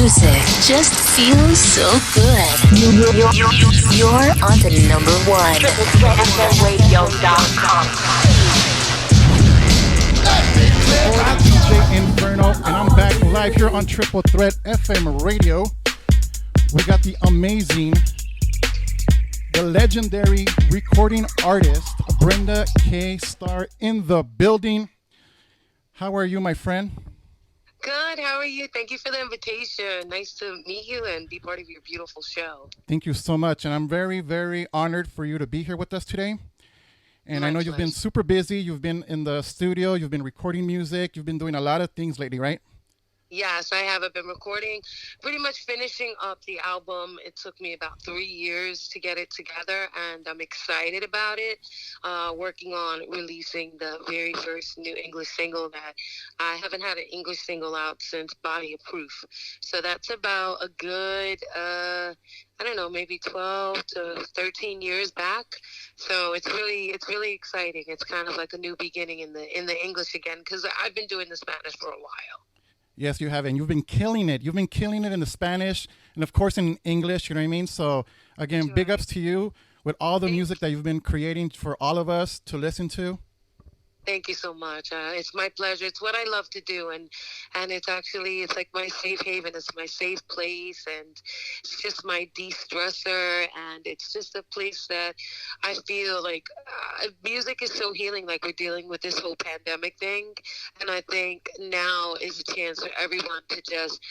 music just feels so good. You're on the number one. TripleThreatFMRadio.com. I'm DJ Inferno, and I'm back live here on Triple Threat FM Radio. We got the amazing, the legendary recording artist, Brenda K. Starr, in the building. How are you, my friend? Good. How are you? Thank you for the invitation. Nice to meet you and be part of your beautiful show. Thank you so much. And I'm very, very honored for you to be here with us today. And I know you've been super busy. You've been in the studio. You've been recording music. You've been doing a lot of things lately, right? Yes, I have. I've been recording, pretty much finishing up the album. It took me about 3 years to get it together, and I'm excited about it. Working on releasing the very first new English single that I haven't had an English single out since Body of Proof. So that's about a good, I don't know, maybe 12 to 13 years back. So it's really exciting. It's kind of like a new beginning in the English again, because I've been doing the Spanish for a while. Yes, you have, and you've been killing it. You've been killing it in the Spanish and, of course, in English, you know what I mean? So, again, Sure. big ups to you with all the music that you've been creating for all of us to listen to. Thank you so much. It's my pleasure. It's what I love to do, and it's like my safe haven. It's my safe place, and it's just my de-stressor, and it's just a place that I feel like music is so healing. Like, we're dealing with this whole pandemic thing, and I think now is a chance for everyone to just,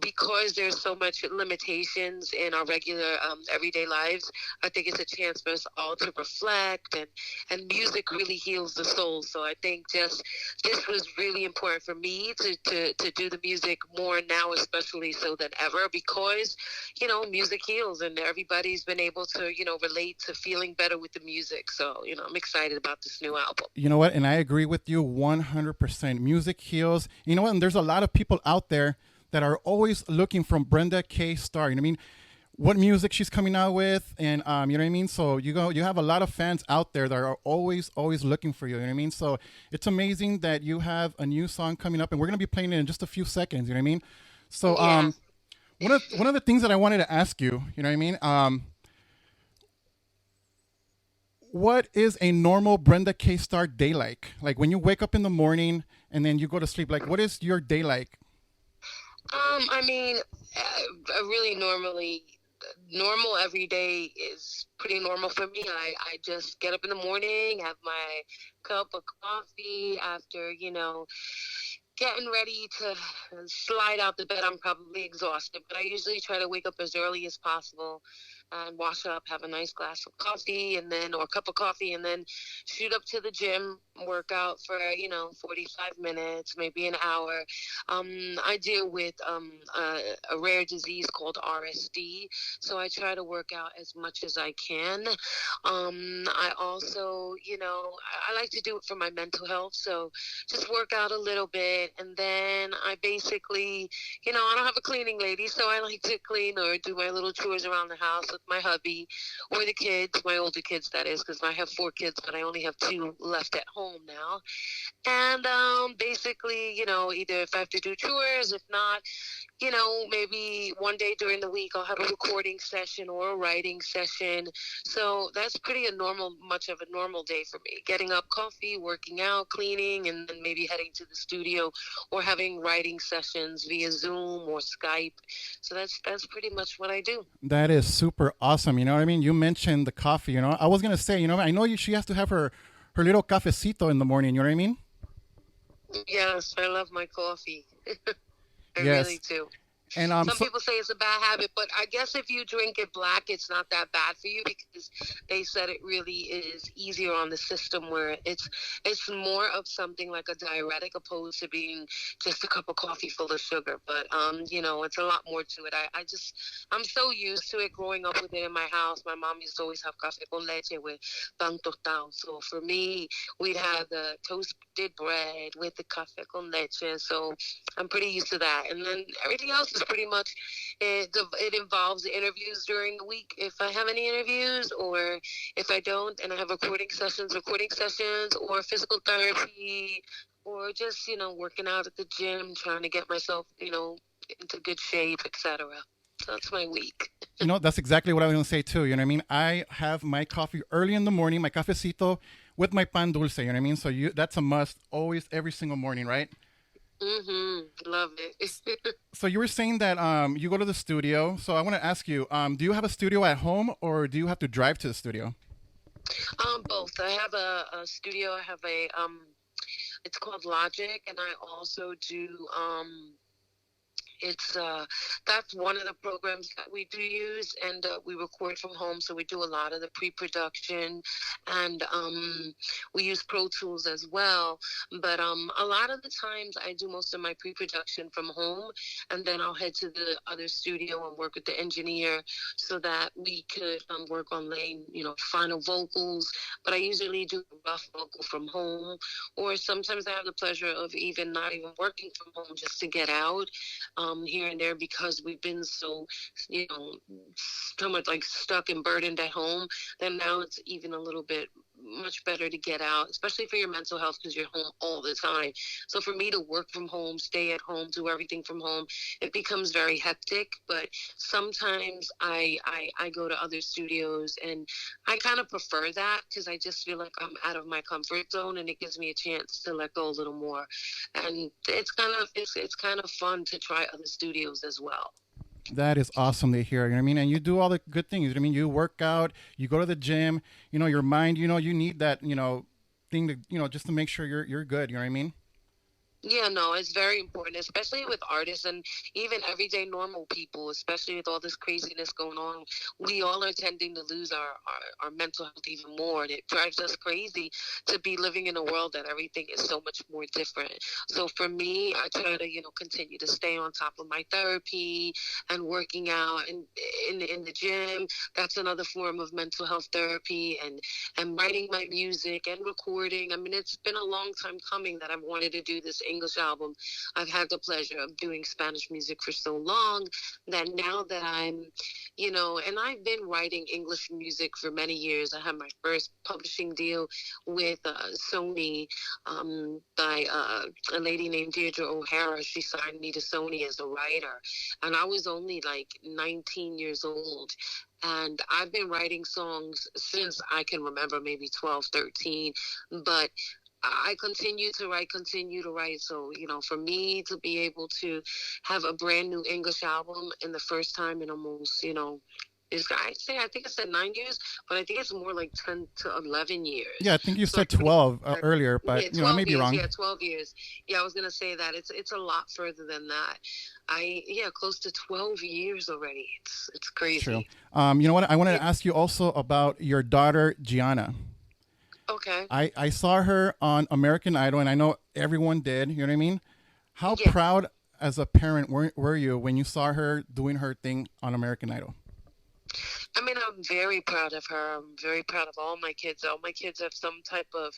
because there's so much limitations in our regular everyday lives, I think it's a chance for us all to reflect, and music really heals the soul. So I think just this was really important for me to do the music more now, especially so than ever, because, music heals, and everybody's been able to, relate to feeling better with the music. So, I'm excited about this new album. You know what? And I agree with you 100%. Music heals. You know what? And there's a lot of people out there that are always looking from Brenda K. Starr. You know what I mean? What music she's coming out with, and you know what I mean. So you have a lot of fans out there that are always looking for you. You know what I mean. So it's amazing that you have a new song coming up, and we're gonna be playing it in just a few seconds. You know what I mean. So Yeah. one of the things that I wanted to ask you, you know what I mean. What is a normal Brenda K. Starr day like? Like when you wake up in the morning and then you go to sleep. Like, what is your day like? I mean, really normal every day is pretty normal for me. I just get up in the morning, have my cup of coffee after, getting ready to slide out the bed. I'm probably exhausted, but I usually try to wake up as early as possible and wash up, have a nice glass of coffee or a cup of coffee, and then shoot up to the gym, work out for, 45 minutes, maybe an hour. I deal with a rare disease called RSD, so I try to work out as much as I can. I also, I like to do it for my mental health, so just work out a little bit, and then I basically, I don't have a cleaning lady, so I like to clean or do my little chores around the house with my hubby or the kids, my older kids, that is, because I have 4 kids, but I only have 2 left at home now. And basically, either if I have to do chores, if not, maybe one day during the week I'll have a recording session or a writing session. So that's much of a normal day for me. Getting up, coffee, working out, cleaning, and then maybe heading to the studio or having writing sessions via Zoom or Skype. So that's pretty much what I do. That is super awesome. You know what I mean? You mentioned the coffee, I was going to say, I know she has to have her little cafecito in the morning. You know what I mean? Yes, I love my coffee. I Yes. really do. And some people say it's a bad habit, but I guess if you drink it black, it's not that bad for you, because they said it really is easier on the system, where it's more of something like a diuretic opposed to being just a cup of coffee full of sugar. But it's a lot more to it. I'm so used to it growing up with it in my house. My mom used to always have café con leche with pan tostado. So for me, we'd have the toasted bread with the café con leche. So I'm pretty used to that. And then everything else is pretty much, it involves interviews during the week if I have any interviews, or if I don't and I have recording sessions, or physical therapy, or just, working out at the gym, trying to get myself, into good shape, etc. So that's my week. That's exactly what I was going to say too. You know what I mean? I have my coffee early in the morning, my cafecito with my pan dulce. You know what I mean? So that's a must always, every single morning, right? Love it. So you were saying that you go to the studio. So I want to ask you, do you have a studio at home or do you have to drive to the studio? Both. I have a studio. I have it's called Logic, and I also do it's that's one of the programs that we do use, and we record from home, so we do a lot of the pre-production, and we use Pro Tools as well. But a lot of the times I do most of my pre-production from home, and then I'll head to the other studio and work with the engineer so that we could work on laying final vocals. But I usually do a rough vocal from home, or sometimes I have the pleasure of even not even working from home, just to get out here and there, because we've been so much like stuck and burdened at home. Then now it's even a little bit much better to get out, especially for your mental health, because you're home all the time. So for me to work from home, stay at home, do everything from home, it becomes very hectic. But sometimes I go to other studios, and I kind of prefer that, because I just feel like I'm out of my comfort zone, and it gives me a chance to let go a little more. And it's kind of fun to try other studios as well. That is awesome to hear. You know what I mean? And you do all the good things. You know what I mean? You work out, you go to the gym, your mind, you need that, thing to, just to make sure you're good. You know what I mean? Yeah, no, it's very important, especially with artists and even everyday normal people, especially with all this craziness going on. We all are tending to lose our mental health even more. And it drives us crazy to be living in a world that everything is so much more different. So for me, I try to, continue to stay on top of my therapy and working out and in the gym. That's another form of mental health therapy, and writing my music and recording. I mean, it's been a long time coming that I've wanted to do this English album. I've had the pleasure of doing Spanish music for so long that now that I'm, and I've been writing English music for many years. I had my first publishing deal with Sony by a lady named Deirdre O'Hara. She signed me to Sony as a writer, and I was only like 19 years old. And I've been writing songs since I can remember, maybe 12, 13. But I continue to write. So, for me to be able to have a brand new English album in the first time in almost, I think I said 9 years, but I think it's more like 10 to 11 years. Yeah, I think you So said 12 earlier, but, yeah, 12 I may be years, wrong. Yeah, 12 years. Yeah, I was going to say that. It's a lot further than that. Close to 12 years already. It's crazy. True. You know what? I wanted to ask you also about your daughter, Gianna. Okay. I saw her on American Idol, and I know everyone did. You know what I mean? How proud as a parent were you when you saw her doing her thing on American Idol? I mean, I'm very proud of her. I'm very proud of all my kids. All my kids have some type of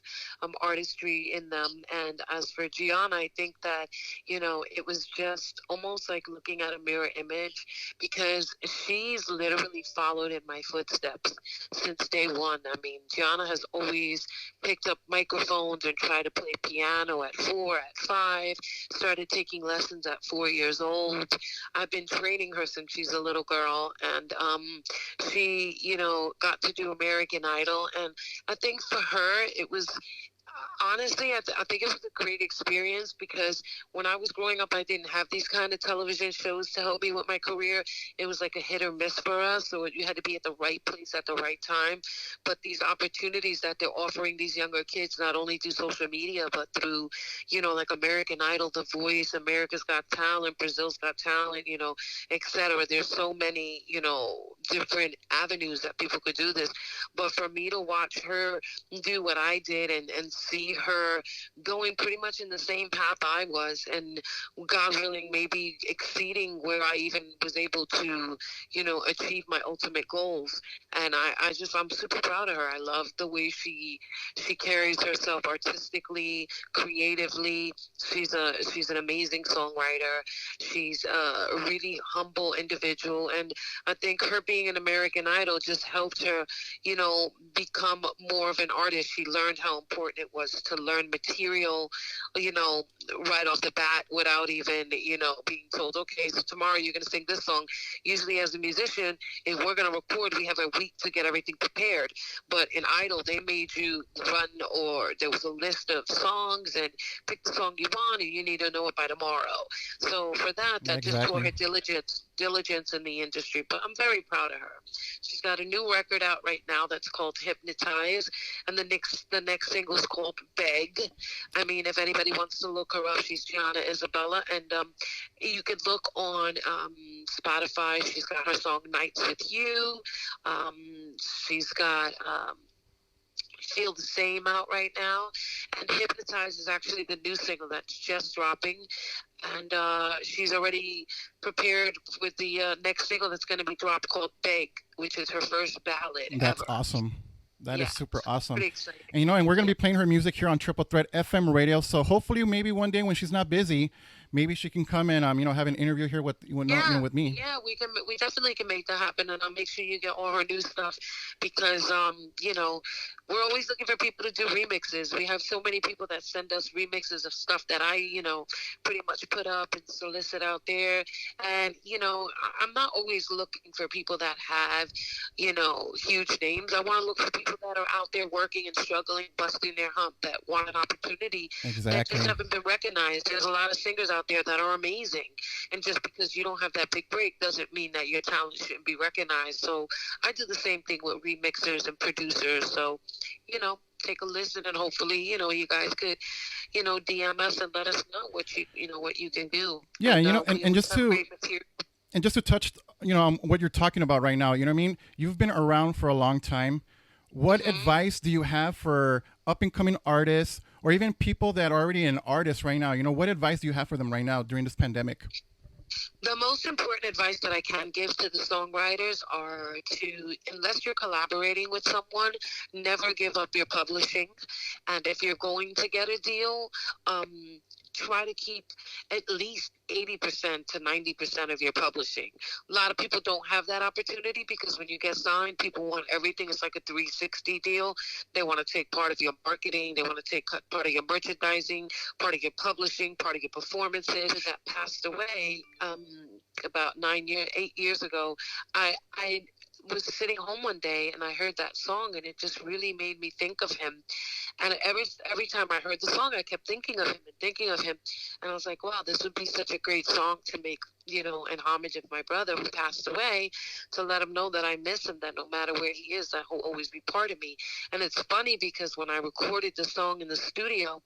artistry in them. And as for Gianna, I think that, it was just almost like looking at a mirror image, because she's literally followed in my footsteps since day one. I mean, Gianna has always picked up microphones and tried to play piano at 4, at 5, started taking lessons at 4 years old. I've been training her since she's a little girl, and she, got to do American Idol. And I think for her, it was honestly, I think it was a great experience, because when I was growing up, I didn't have these kind of television shows to help me with my career. It was like a hit or miss for us, so you had to be at the right place at the right time. But these opportunities that they're offering these younger kids, not only through social media, but through, like American Idol, The Voice, America's Got Talent, Brazil's Got Talent, etc. There's so many, different avenues that people could do this. But for me to watch her do what I did, and see her going pretty much in the same path I was, and God willing, maybe exceeding where I even was able to, achieve my ultimate goals. And I'm super proud of her. I love the way she carries herself artistically, creatively. She's an amazing songwriter. She's a really humble individual, and I think her being an American Idol just helped her, become more of an artist. She learned how important it it was to learn material, you know, right off the bat without even, you know, being told, okay, so tomorrow you're going to sing this song. Usually as a musician, if we're going to record, we have a week to get everything prepared. But in Idol, they made you run, or there was a list of songs and pick the song you want, and you need to know it by tomorrow. So for that, that just taught her diligence in the industry. But I'm very proud of her. She's got a new record out right now that's called Hypnotize, and the next single is called Beg. I mean, if anybody wants to look her up, she's Gianna Isabella, and you could look on Spotify. She's got her song Nights with You. She's got Feel the Same out right now, and Hypnotize is actually the new single that's just dropping, and she's already prepared with the next single that's going to be dropped called Beg, which is her first ballad. That's ever. awesome. That is super awesome. Pretty exciting. And you know, and we're going to be playing her music here on Triple Threat FM radio. So hopefully, maybe one day when she's not busy, maybe she can come and you know, have an interview here with you know, with me. Yeah, we definitely can make that happen, and I'll make sure you get all her new stuff, because you know, we're always looking for people to do remixes. We have so many people that send us remixes of stuff that I, you know, pretty much put up and solicit out there. And you know, I'm not always looking for people that have, you know, huge names. I want to look for people that are out there working and struggling, busting their hump, that want an opportunity that just haven't been recognized. There's a lot of singers out there that are amazing, and just because you don't have that big break doesn't mean that your talent shouldn't be recognized. So I do the same thing with remixers and producers. So, you know, take a listen, and hopefully, you know, you guys could, you know, DM us and let us know what you can do. Yeah, and, you know, and just to touch, you know, what you're talking about right now, you know what I mean? You've been around for a long time. What advice do you have for up and coming artists, or even people that are already an artist right now? You know, what advice do you have for them right now during this pandemic? The most important advice that I can give to the songwriters are to, unless you're collaborating with someone, never give up your publishing. And if you're going to get a deal, try to keep at least 80% to 90% of your publishing. A lot of people don't have that opportunity, because when you get signed, people want everything. It's like a 360 deal. They want to take part of your marketing. They want to take part of your merchandising, part of your publishing, part of your performances. That passed away about 8 years ago. I was sitting home one day and I heard that song, and it just really made me think of him. And every time I heard the song, I kept thinking of him and thinking of him. And I was like, wow, this would be such a great song to make, you know, in homage of my brother who passed away, to let him know that I miss him, that no matter where he is, that he'll always be part of me. And it's funny, because when I recorded the song in the studio,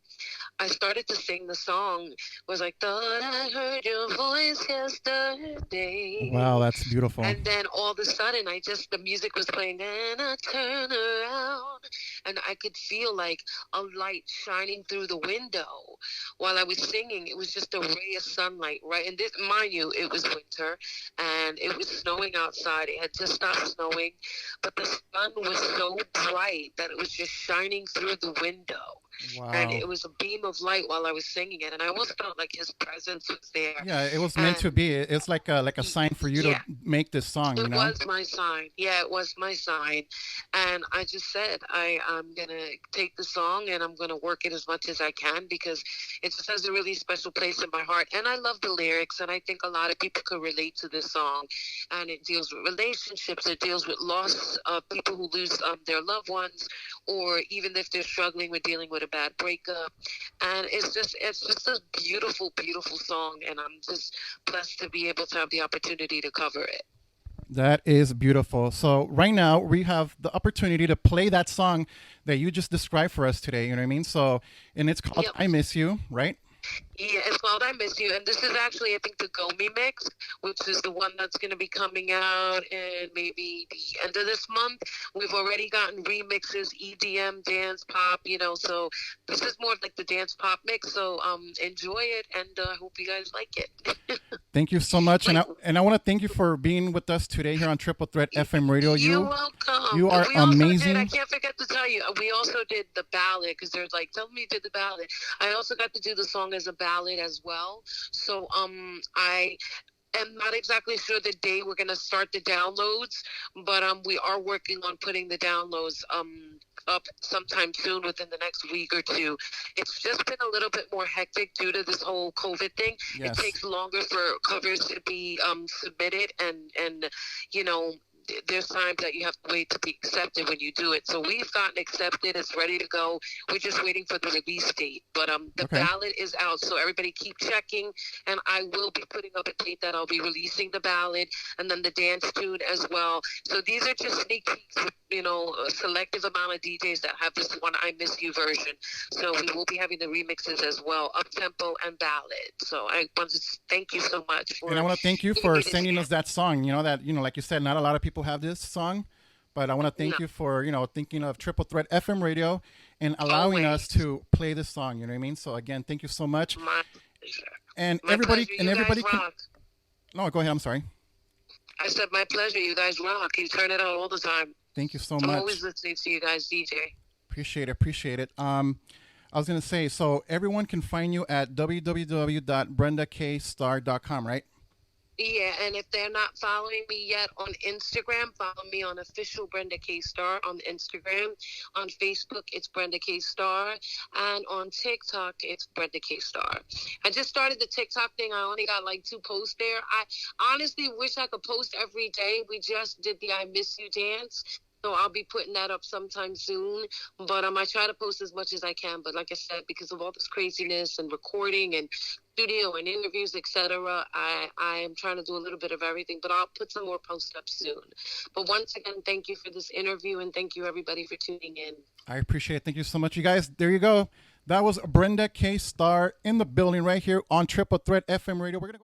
I started to sing the song. It was like, thought I heard your voice yesterday. Wow, that's beautiful. And then all of a sudden, the music was playing, and I turn around, and I could feel like a light shining through the window while I was singing. It was just a ray of sunlight, right? And this, mind you, it was winter, and it was snowing outside. It had just stopped snowing, but the sun was so bright that it was just shining through the window. Wow. And it was a beam of light while I was singing it, and I almost felt like his presence was there. Yeah, it was meant to be. It's like a sign for you to make this song. It you know? was my sign. Yeah, it was my sign. And I just said, I'm going to take the song and I'm going to work it as much as I can, because it just has a really special place in my heart. And I love the lyrics, and I think a lot of people could relate to this song. And it deals with relationships. It deals with loss of people who lose their loved ones, or even if they're struggling with dealing with a bad breakup. And it's just a beautiful, beautiful song, and I'm just blessed to be able to have the opportunity to cover it. That is beautiful. So right now we have the opportunity to play that song that you just described for us today. You know what I mean? So, and it's called I Miss You, right? Yeah, it's called I Miss You. And this is actually, I think, the Gomi mix, which is the one that's going to be coming out in maybe the end of this month. We've already gotten remixes, EDM, dance, pop, you know, so this is more like the dance pop mix. So enjoy it, and I hope you guys like it. Thank you so much. And I want to thank you for being with us today here on Triple Threat FM Radio. You're welcome. You are amazing. I can't forget to tell you, we also did the ballad, because they're like, tell me you did the ballad. I also got to do the song as a ballad as well. So I am not exactly sure the day we're going to start the downloads, but we are working on putting the downloads up sometime soon within the next week or two. It's just been a little bit more hectic due to this whole COVID thing. It Yes. takes longer for covers to be submitted, and you know, there's times that you have to wait to be accepted when you do it. So we've gotten accepted. It's ready to go. We're just waiting for the release date. But the Okay. ballot is out, so everybody keep checking. And I will be putting up a date that I'll be releasing the ballot and then the dance tune as well. So these are just sneak peeks with, a selective amount of DJs that have this one I Miss You version. So we will be having the remixes as well, up tempo and ballad. So I want to thank you so much for. And I want to thank you giving for me this sending us chance. that song. Like you said, not a lot of people have this song, but I want to thank No. you for, thinking of Triple Threat FM radio and allowing us Always. to play this song. You know what I mean? So again, thank you so much. My pleasure. And My everybody, pleasure. and You guys everybody can. rock. No, go ahead. I'm sorry. I said my pleasure. You guys rock. You turn it on all the time. Thank you so I'm much. always listening to you guys, DJ. Appreciate it. Appreciate it. I was gonna say, so everyone can find you at www.brendakstar.com, right? Yeah, and if they're not following me yet on Instagram, follow me on official Brenda K Starr on Instagram. On Facebook, it's Brenda K Starr, and on TikTok, it's Brenda K Starr. I just started the TikTok thing. I only got like 2 posts there. I honestly wish I could post every day. We just did the I Miss You dance. So I'll be putting that up sometime soon. But I try to post as much as I can. But like I said, because of all this craziness and recording and studio and interviews, etc., I am trying to do a little bit of everything. But I'll put some more posts up soon. But once again, thank you for this interview, and thank you everybody for tuning in. I appreciate it. Thank you so much, you guys. There you go. That was Brenda K Starr in the building right here on Triple Threat FM radio. We're gonna go.